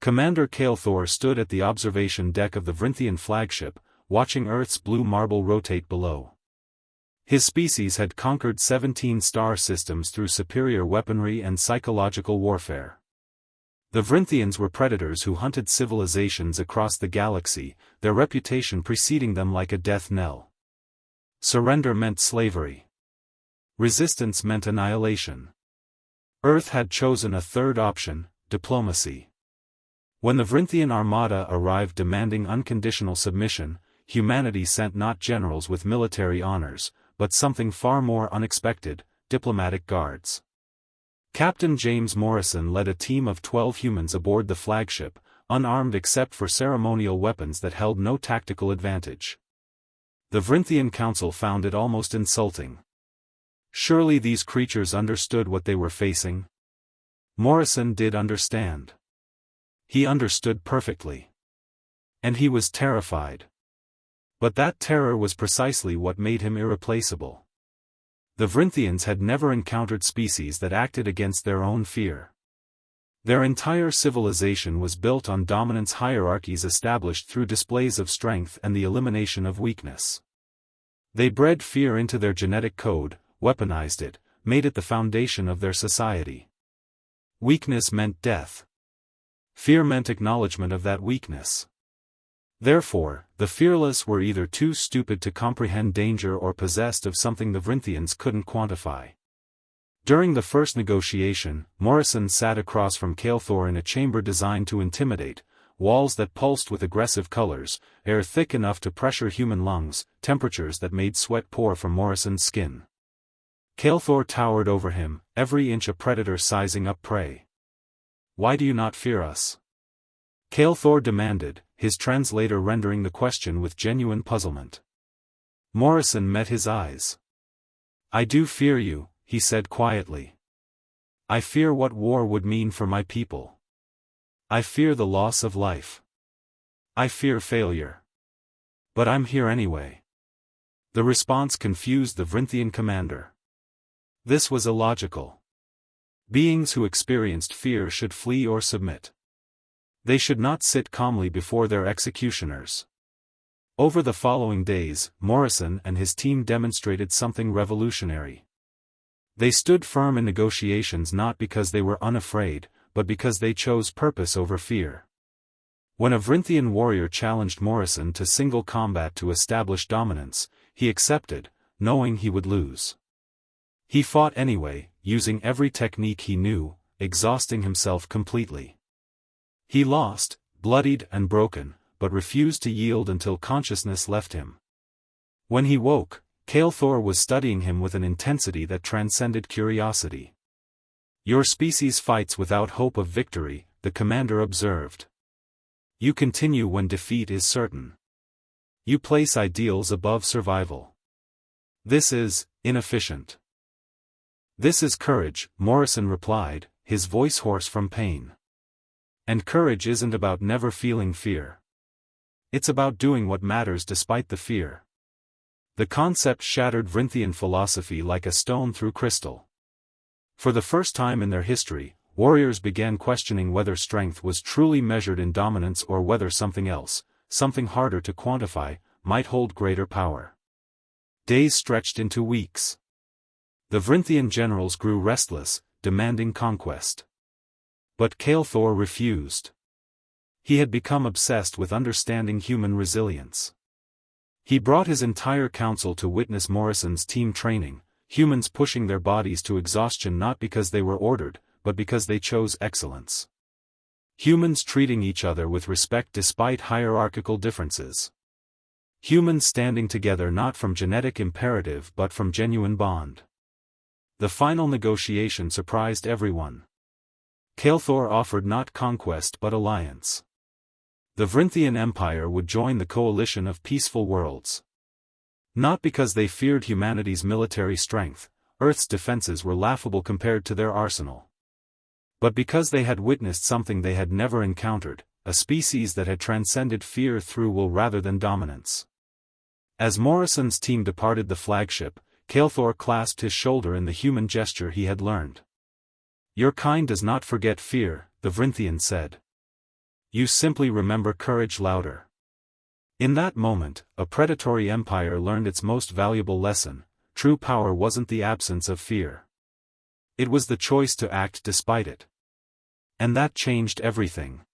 Commander Kael'thor stood at the observation deck of the Vrinthian flagship, watching Earth's blue marble rotate below. His species had conquered 17 star systems through superior weaponry and psychological warfare. The Vrinthians were predators who hunted civilizations across the galaxy, their reputation preceding them like a death knell. Surrender meant slavery. Resistance meant annihilation. Earth had chosen a third option, diplomacy. When the Vrinthian armada arrived demanding unconditional submission, humanity sent not generals with military honors, but something far more unexpected, diplomatic guards. Captain James Morrison led a team of 12 humans aboard the flagship, unarmed except for ceremonial weapons that held no tactical advantage. The Vrinthian Council found it almost insulting. Surely these creatures understood what they were facing? Morrison did understand. He understood perfectly. And he was terrified. But that terror was precisely what made him irreplaceable. The Vrinthians had never encountered species that acted against their own fear. Their entire civilization was built on dominance hierarchies established through displays of strength and the elimination of weakness. They bred fear into their genetic code, weaponized it, made it the foundation of their society. Weakness meant death. Fear meant acknowledgement of that weakness. Therefore, the fearless were either too stupid to comprehend danger or possessed of something the Vrinthians couldn't quantify. During the first negotiation, Morrison sat across from Kael'thor in a chamber designed to intimidate, walls that pulsed with aggressive colors, air thick enough to pressure human lungs, temperatures that made sweat pour from Morrison's skin. Kael'thor towered over him, every inch a predator sizing up prey. "Why do you not fear us?" Kael'thor demanded, his translator rendering the question with genuine puzzlement. Morrison met his eyes. "I do fear you," he said quietly. "I fear what war would mean for my people. I fear the loss of life. I fear failure. But I'm here anyway." The response confused the Vrinthian commander. This was illogical. Beings who experienced fear should flee or submit. They should not sit calmly before their executioners. Over the following days, Morrison and his team demonstrated something revolutionary. They stood firm in negotiations not because they were unafraid, but because they chose purpose over fear. When a Vrinthian warrior challenged Morrison to single combat to establish dominance, he accepted, knowing he would lose. He fought anyway, using every technique he knew, exhausting himself completely. He lost, bloodied and broken, but refused to yield until consciousness left him. When he woke, Kael'thor was studying him with an intensity that transcended curiosity. "Your species fights without hope of victory," the commander observed. "You continue when defeat is certain. You place ideals above survival. This is inefficient." "This is courage," Morrison replied, his voice hoarse from pain. "And courage isn't about never feeling fear. It's about doing what matters despite the fear." The concept shattered Vrinthian philosophy like a stone through crystal. For the first time in their history, warriors began questioning whether strength was truly measured in dominance or whether something else, something harder to quantify, might hold greater power. Days stretched into weeks. The Vrinthian generals grew restless, demanding conquest. But Kael'thor refused. He had become obsessed with understanding human resilience. He brought his entire council to witness Morrison's team training, humans pushing their bodies to exhaustion not because they were ordered, but because they chose excellence. Humans treating each other with respect despite hierarchical differences. Humans standing together not from genetic imperative but from genuine bond. The final negotiation surprised everyone. Kael'thor offered not conquest but alliance. The Vrinthian Empire would join the coalition of peaceful worlds. Not because they feared humanity's military strength, Earth's defenses were laughable compared to their arsenal. But because they had witnessed something they had never encountered, a species that had transcended fear through will rather than dominance. As Morrison's team departed the flagship, Kael'thor clasped his shoulder in the human gesture he had learned. "Your kind does not forget fear," the Vrinthian said. You simply remember courage louder. In that moment, a predatory empire learned its most valuable lesson: true power wasn't the absence of fear. It was the choice to act despite it. And that changed everything.